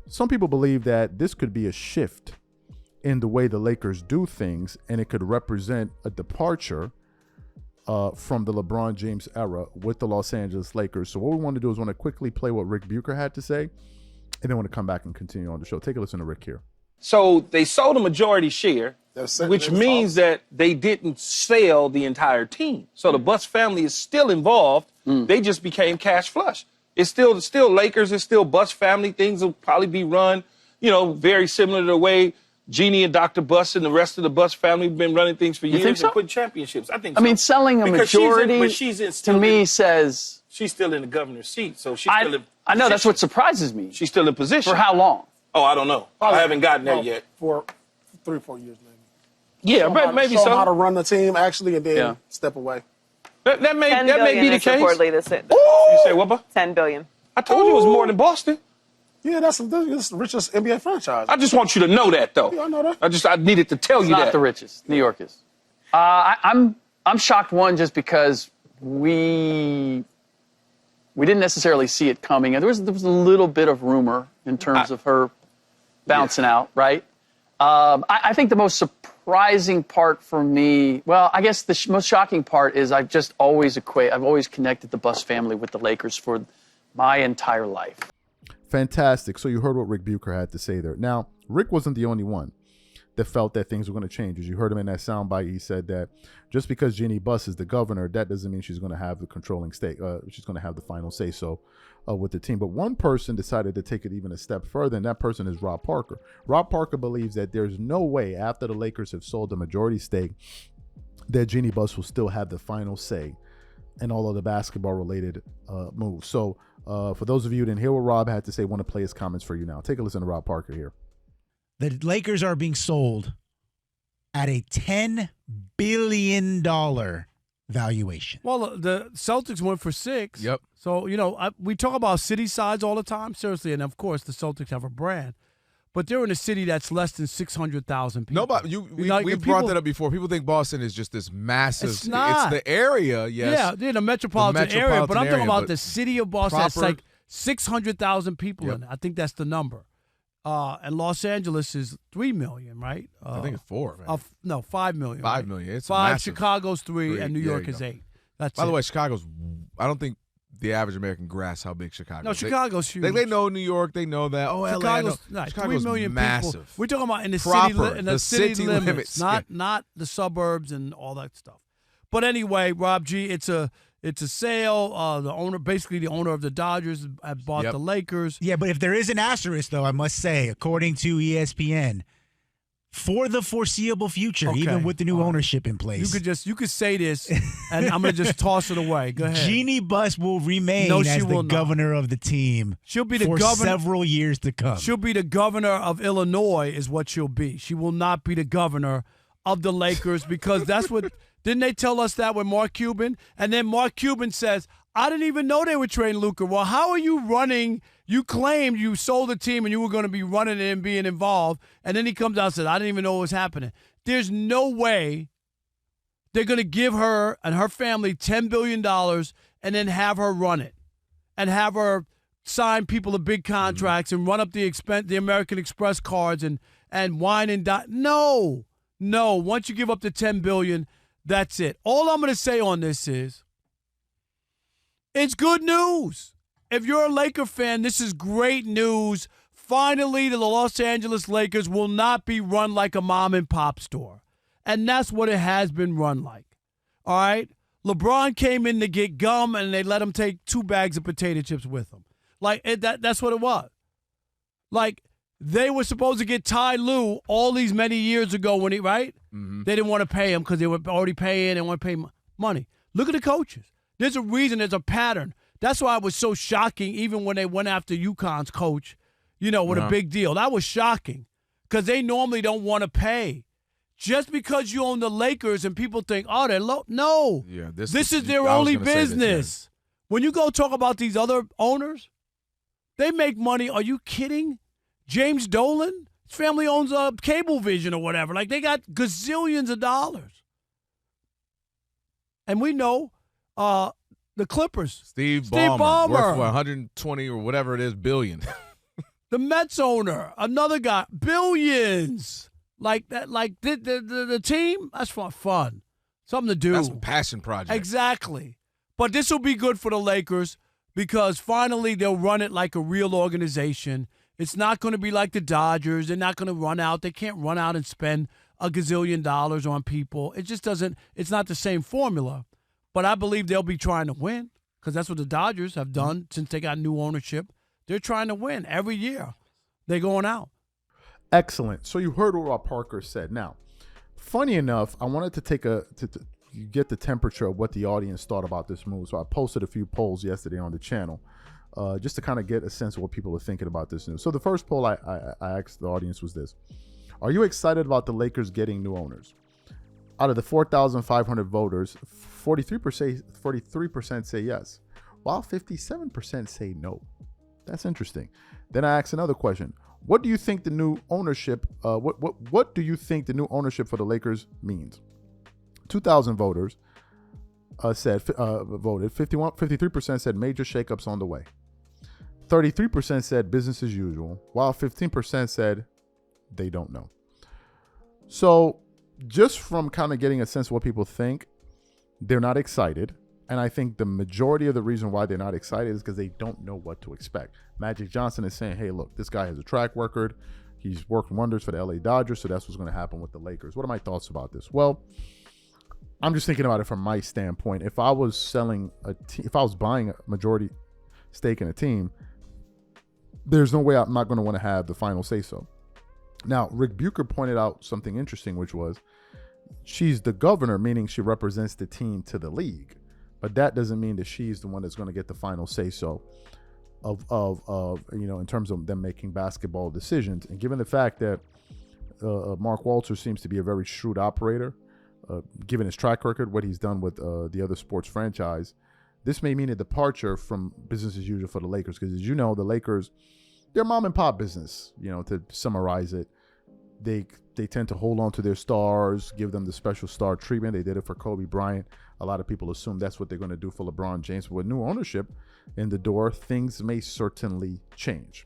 some people believe that this could be a shift in the way the Lakers do things, and it could represent a departure from the LeBron James era with the Los Angeles Lakers. So what we want to do is want to quickly play what Rick Bucher had to say, and then want to come back and continue on the show. Take a listen to Rick here. So they sold a majority share, which means that they didn't sell the entire team. So the Buss family is still involved. They just became cash flush. It's still Lakers. It's still Buss family. Things will probably be run, very similar to the way Jeannie and Dr. Buss and the rest of the Buss family have been running things for years and putting championships. I think so. I mean, selling a majority to me says... She's still in the governor's seat, so she's still in... I know, that's what surprises me. She's still in position. For how long? Oh, I don't know. I haven't gotten there yet. For 3 or 4 years, maybe. Yeah, maybe so. Show them how to run the team, actually, and then step away. That may be the case. You say what, about? $10 billion. I told you it was more than Boston. Yeah, that's the richest NBA franchise. I just want you to know that, though. Yeah, I know that. I needed to tell you that. Not the richest. New York is. I'm shocked, one, just because we didn't necessarily see it coming. There was a little bit of rumor in terms of her bouncing out, right? I think the most surprising part for me, well, I guess the most shocking part is I've always connected the Buss family with the Lakers for my entire life. Fantastic. So you heard what Rick Bucher had to say there. Now, Rick wasn't the only one that felt that things were going to change. As you heard him in that soundbite, he said that just because Jeannie Buss is the governor, that doesn't mean she's going to have the controlling state. She's going to have the final say so with the team. But one person decided to take it even a step further, and that person is Rob Parker. Rob Parker believes that there's no way after the Lakers have sold the majority stake that Jeannie Buss will still have the final say in all of the basketball-related moves. So for those of you who didn't hear what Rob had to say, I want to play his comments for you now. Take a listen to Rob Parker here. The Lakers are being sold at a $10 billion valuation. Well, the Celtics went for $6 billion. Yep. So, we talk about city size all the time, seriously, and of course the Celtics have a brand. But they're in a city that's less than 600,000 people. Nobody. We brought that up before. People think Boston is just this massive. It's not. It's the area, yes. Yeah, the metropolitan area. But I'm talking about the city of Boston. That's like 600,000 people in it. I think that's the number. And Los Angeles is 3 million, right? I think it's 4. No, 5 million. 5 million. It's 5. Massive. Chicago's 3, and New York is 8. That's By the way, Chicago's. I don't think the average American grasps how big Chicago is. No, Chicago's huge. They know New York. They know that. Oh, Chicago's, LA. Chicago's 3 million massive. People. We're talking about in the Proper, city limits, Yeah. not the suburbs and all that stuff. But anyway, Rob G, it's a sale. The owner of the Dodgers had bought the Lakers. Yeah, but if there is an asterisk, though, I must say, according to ESPN, for the foreseeable future, even with the new ownership in place. You could say this, and I'm going to just toss it away. Go ahead. Jeannie Buss will remain as the governor of the team. She'll be the for governor several years to come. She'll be the governor of Illinois is what she'll be. She will not be the governor of the Lakers because that's what – didn't they tell us that with Mark Cuban? And then Mark Cuban says, I didn't even know they were trading Luka. Well, how are you running – you claimed you sold the team and you were going to be running it and being involved. And then he comes out and says, I didn't even know what was happening. There's no way they're going to give her and her family $10 billion and then have her run it and have her sign people to big contracts and run up the American Express cards and wine and dine. No. Once you give up the $10 billion, that's it. All I'm going to say on this is it's good news. If you're a Laker fan, this is great news. Finally, the Los Angeles Lakers will not be run like a mom-and-pop store. And that's what it has been run like. All right? LeBron came in to get gum, and they let him take 2 bags of potato chips with him. That's what it was. Like, they were supposed to get Ty Lue all these many years ago when right? Mm-hmm. They didn't want to pay him because they were already paying and want to pay money. Look at the coaches. There's a reason. There's a pattern. That's why it was so shocking, even when they went after UConn's coach, with a big deal. That was shocking because they normally don't want to pay. Just because you own the Lakers and people think, oh, they're low. No. Yeah, this is their only business. When you go talk about these other owners, they make money. Are you kidding? James Dolan, his family owns Cablevision or whatever. Like, they got gazillions of dollars. And we know the Clippers. Steve Ballmer. Worth what, 120 or whatever it is billion. The Mets owner, another guy, billions. Like that, like the team, that's fun. Something to do. That's a passion project. Exactly. But this will be good for the Lakers because finally they'll run it like a real organization. It's not going to be like the Dodgers. They're not going to run out. They can't run out and spend $1 gazillion on people. It just doesn't, it's not the same formula. But I believe they'll be trying to win because that's what the Dodgers have done since they got new ownership. They're trying to win every year. They're going out. Excellent. So you heard what Parker said. Now, funny enough, I wanted to take to get the temperature of what the audience thought about this move. So I posted a few polls yesterday on the channel just to kind of get a sense of what people are thinking about this news. So the first poll I asked the audience was this. Are you excited about the Lakers getting new owners? Out of the 4,500 voters, 43% say yes, while 57% say no. That's interesting. Then I asked another question. What do you think the new ownership? What do you think the new ownership for the Lakers means? 2,000 voters voted. 53% said major shakeups on the way. 33% said business as usual, while 15% said they don't know. So, just from kind of getting a sense of what people think, they're not excited. And I think the majority of the reason why they're not excited is because they don't know what to expect. Magic Johnson is saying, hey, look, this guy has a track record. He's worked wonders for the LA Dodgers, so that's what's going to happen with the Lakers. What are my thoughts about this? Well, I'm just thinking about it from my standpoint. If I was buying a majority stake in a team, there's no way I'm not going to want to have the final say so. Now, Rick Bucher pointed out something interesting, which was she's the governor, meaning she represents the team to the league. But that doesn't mean that she's the one that's going to get the final say so of in terms of them making basketball decisions. And given the fact that Mark Walter seems to be a very shrewd operator, given his track record, what he's done with the other sports franchise, this may mean a departure from business as usual for the Lakers. Because as you know, the Lakers, they're mom and pop business. To summarize it, they tend to hold on to their stars, give them the special star treatment. They did it for Kobe Bryant. A lot of people assume that's what they're going to do for LeBron James. But with new ownership in the door, things may certainly change.